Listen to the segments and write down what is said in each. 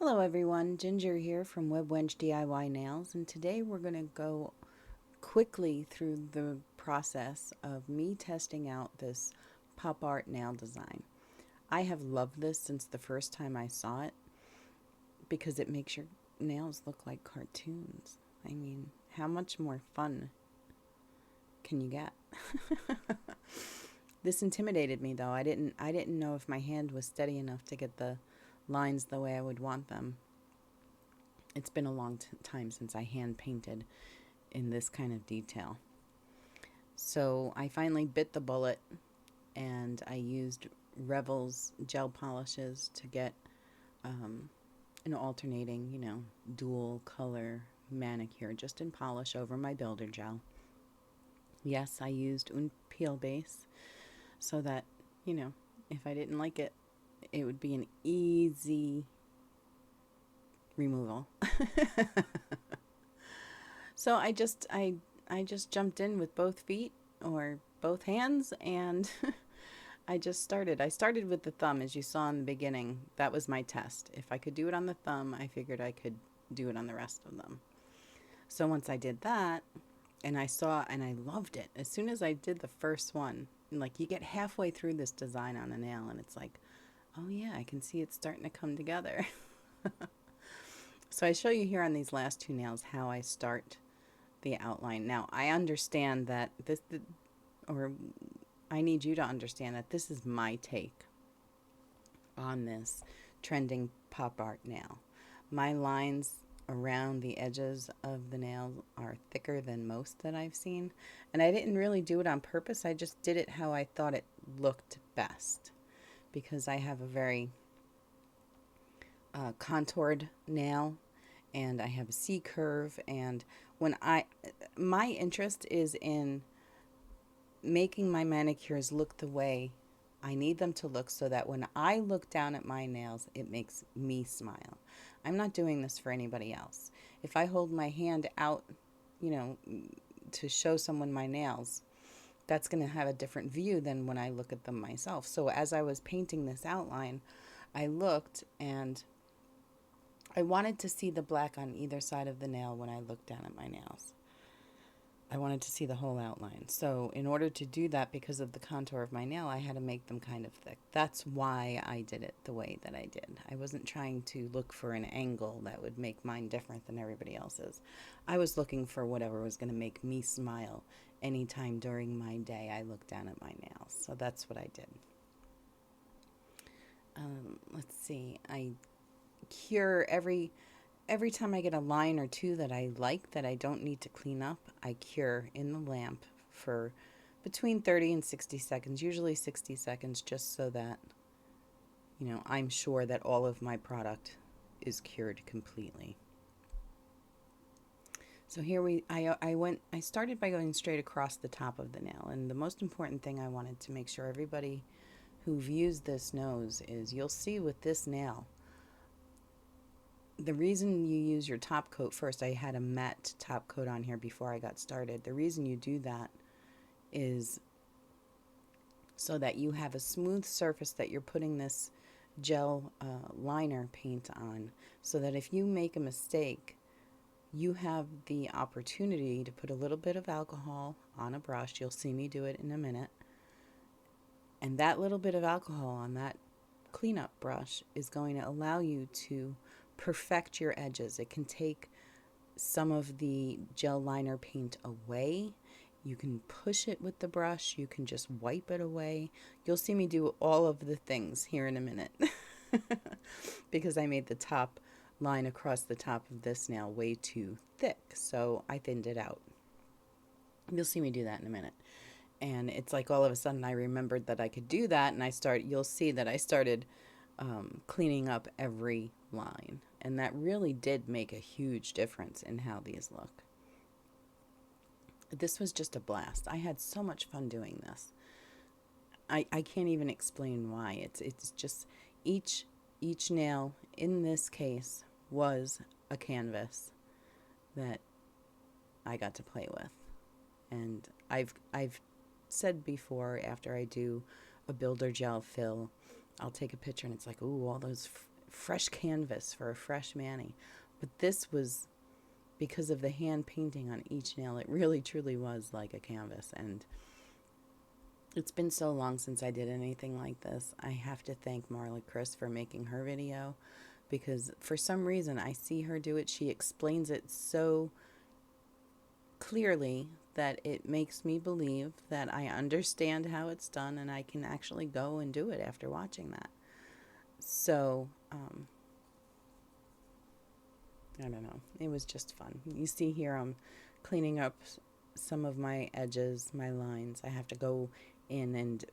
Hello everyone, Ginger here from WebWench DIY Nails, and today we're going to go quickly through the process of me testing out this pop art nail design. I have loved this since the first time I saw it because it makes your nails look like cartoons. I mean, how much more fun can you get? This intimidated me though. I didn't know if my hand was steady enough to get the lines the way I would want them. It's been a long time since I hand painted in this kind of detail. So I finally bit the bullet and I used Revel's gel polishes to get an alternating, dual color manicure just in polish over my builder gel. Yes, I used un peel base so that, if I didn't like it, it would be an easy removal. So I just jumped in with both feet or both hands and I just started. I started with the thumb as you saw in the beginning. That was my test. If I could do it on the thumb, I figured I could do it on the rest of them. So once I did that and I saw and I loved it. As soon as I did the first one, like you get halfway through this design on a nail and it's like, oh yeah, I can see it starting to come together. So I show you here on these last two nails how I start the outline. Now, I understand that or I need you to understand that this is my take on this trending pop art nail. My lines around the edges of the nail are thicker than most that I've seen, and I didn't really do it on purpose. I just did it how I thought it looked best because I have a very contoured nail and I have a C curve, and my interest is in making my manicures look the way I need them to look so that when I look down at my nails, it makes me smile. I'm not doing this for anybody else. If I hold my hand out, you know, to show someone my nails, that's going to have a different view than when I look at them myself. So as I was painting this outline, I looked and I wanted to see the black on either side of the nail when I looked down at my nails. I wanted to see the whole outline. So in order to do that, because of the contour of my nail, I had to make them kind of thick. That's why I did it the way that I did. I wasn't trying to look for an angle that would make mine different than everybody else's. I was looking for whatever was going to make me smile anytime during my day I looked down at my nails. So that's what I did. Let's see. I cure every time I get a line or two that I like that I don't need to clean up, I cure in the lamp for between 30 and 60 seconds, usually 60 seconds, just so that, I'm sure that all of my product is cured completely. So here I started by going straight across the top of the nail, and the most important thing I wanted to make sure everybody who views this knows is you'll see with this nail, the reason you use your top coat first, I had a matte top coat on here before I got started. The reason you do that is so that you have a smooth surface that you're putting this gel liner paint on, so that if you make a mistake, you have the opportunity to put a little bit of alcohol on a brush. You'll see me do it in a minute. And that little bit of alcohol on that cleanup brush is going to allow you to perfect your edges. It can take some of the gel liner paint away. You can push it with the brush. You can just wipe it away. You'll see me do all of the things here in a minute because I made the top line across the top of this nail way too thick, so I thinned it out. You'll see me do that in a minute. And it's like all of a sudden I remembered that I could do that, and you'll see that I started cleaning up every line, and that really did make a huge difference in how these look. This was just a blast. I had so much fun doing this. I can't even explain why. It's just each nail in this case was a canvas that I got to play with. And I've said before, after I do a builder gel fill, I'll take a picture and it's like, ooh, all those fresh canvas for a fresh mani. But this was because of the hand painting on each nail. It really truly was like a canvas. And it's been so long since I did anything like this. I have to thank Marla Chris for making her video, because for some reason I see her do it. She explains it so clearly that it makes me believe that I understand how it's done, and I can actually go and do it after watching that. So, I don't know. It was just fun. You see here I'm cleaning up some of my edges, my lines. I have to go in and,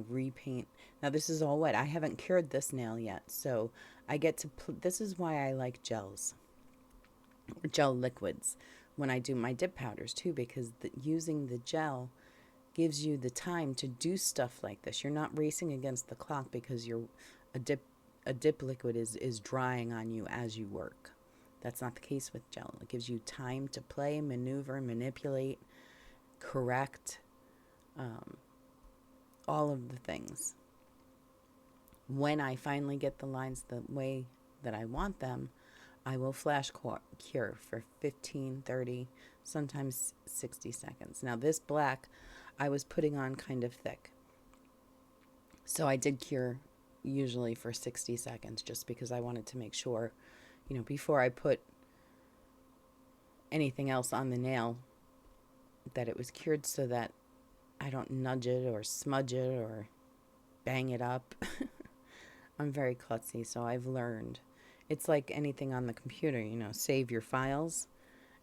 repaint. Now this is all wet. I haven't cured this nail yet, so I get to, this is why I like gels, gel liquids, when I do my dip powders too, because using the gel gives you the time to do stuff like this. You're not racing against the clock because a dip liquid is drying on you as you work. That's not the case with gel. It gives you time to play, maneuver, manipulate, correct, all of the things. When I finally get the lines the way that I want them, I will flash cure for 15, 30, sometimes 60 seconds. Now this black I was putting on kind of thick, so I did cure usually for 60 seconds just because I wanted to make sure, before I put anything else on the nail, that it was cured so that I don't nudge it or smudge it or bang it up. I'm very klutzy, so I've learned. It's like anything on the computer, save your files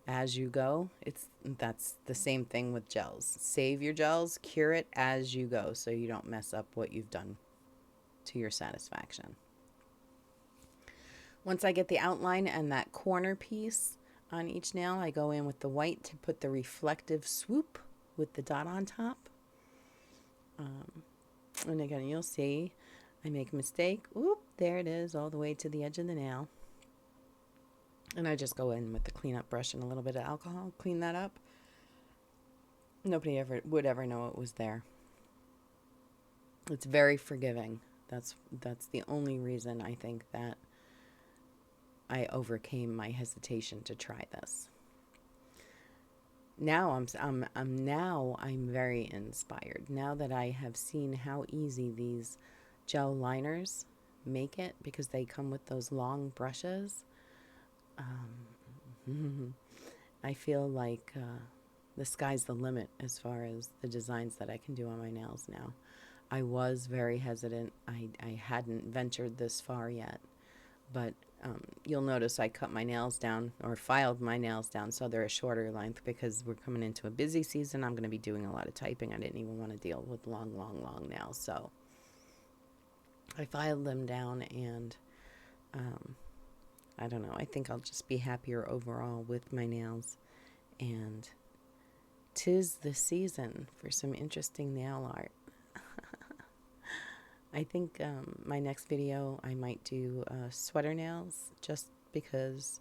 as you go. That's the same thing with gels. Save your gels, cure it as you go, so you don't mess up what you've done to your satisfaction. Once I get the outline and that corner piece on each nail, I go in with the white to put the reflective swoop with the dot on top. And again, you'll see I make a mistake. Oop, there it is, all the way to the edge of the nail. And I just go in with the cleanup brush and a little bit of alcohol, clean that up. Nobody would ever know it was there. It's very forgiving. That's the only reason I think that I overcame my hesitation to try this. Now I'm very inspired. Now that I have seen how easy these gel liners make it, because they come with those long brushes, I feel like the sky's the limit as far as the designs that I can do on my nails now. I was very hesitant. I hadn't ventured this far yet, but you'll notice I cut my nails down, or filed my nails down, so they're a shorter length, because we're coming into a busy season. I'm going to be doing a lot of typing. I didn't even want to deal with long nails, so I filed them down, and I don't know. I think I'll just be happier overall with my nails, and 'tis the season for some interesting nail art. I think my next video I might do sweater nails, just because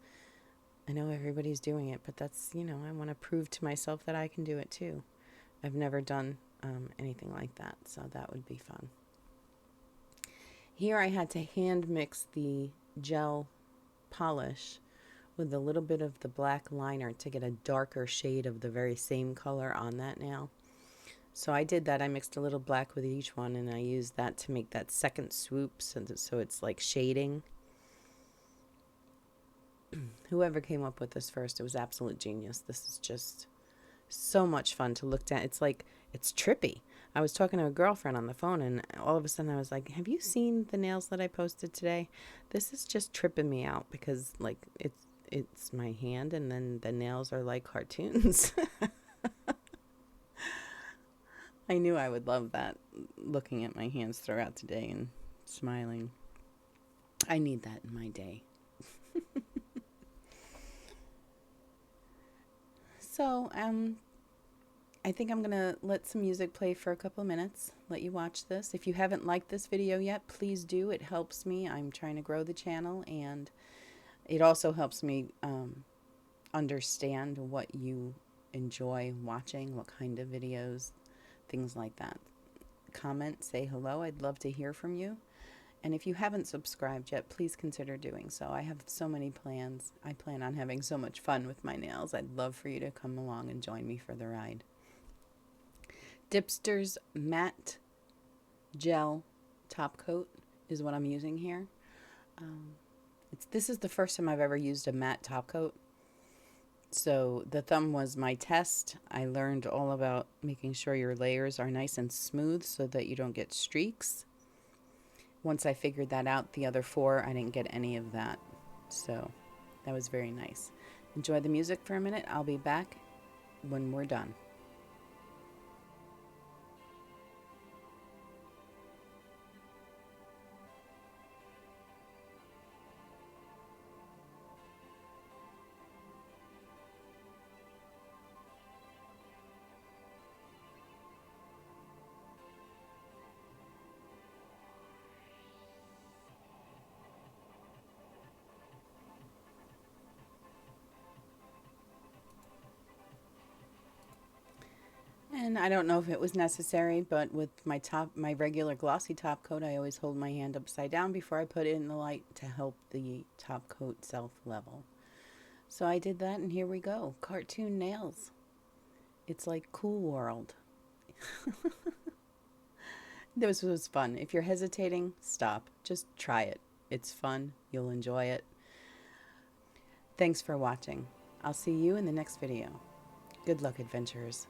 I know everybody's doing it, but that's, I want to prove to myself that I can do it too. I've never done anything like that, so that would be fun. Here I had to hand mix the gel polish with a little bit of the black liner to get a darker shade of the very same color on that nail. So I did that. I mixed a little black with each one, and I used that to make that second swoop, so it's like shading. Whoever came up with this first, it was absolute genius. This is just so much fun to look at. It's trippy. I was talking to a girlfriend on the phone, and all of a sudden I was like, have you seen the nails that I posted today? This is just tripping me out, because it's my hand, and then the nails are like cartoons. I knew I would love that, looking at my hands throughout today and smiling. I need that in my day. So, I think I'm going to let some music play for a couple of minutes, let you watch this. If you haven't liked this video yet, please do. It helps me. I'm trying to grow the channel, and it also helps me understand what you enjoy watching, what kind of videos, things like that. Comment, say hello. I'd love to hear from you. And if you haven't subscribed yet, please consider doing so. I have so many plans. I plan on having so much fun with my nails. I'd love for you to come along and join me for the ride. Dipster's Matte Gel Top Coat is what I'm using here. This is the first time I've ever used a matte top coat. So the thumb was my test. I learned all about making sure your layers are nice and smooth so that you don't get streaks. Once I figured that out, the other 4, I didn't get any of that. So that was very nice. Enjoy the music for a minute. I'll be back when we're done. And I don't know if it was necessary, but with my regular glossy top coat, I always hold my hand upside down before I put it in the light to help the top coat self-level. So I did that, and here we go. Cartoon nails. It's like Cool World. This was fun. If you're hesitating, stop. Just try it. It's fun. You'll enjoy it. Thanks for watching. I'll see you in the next video. Good luck, adventurers.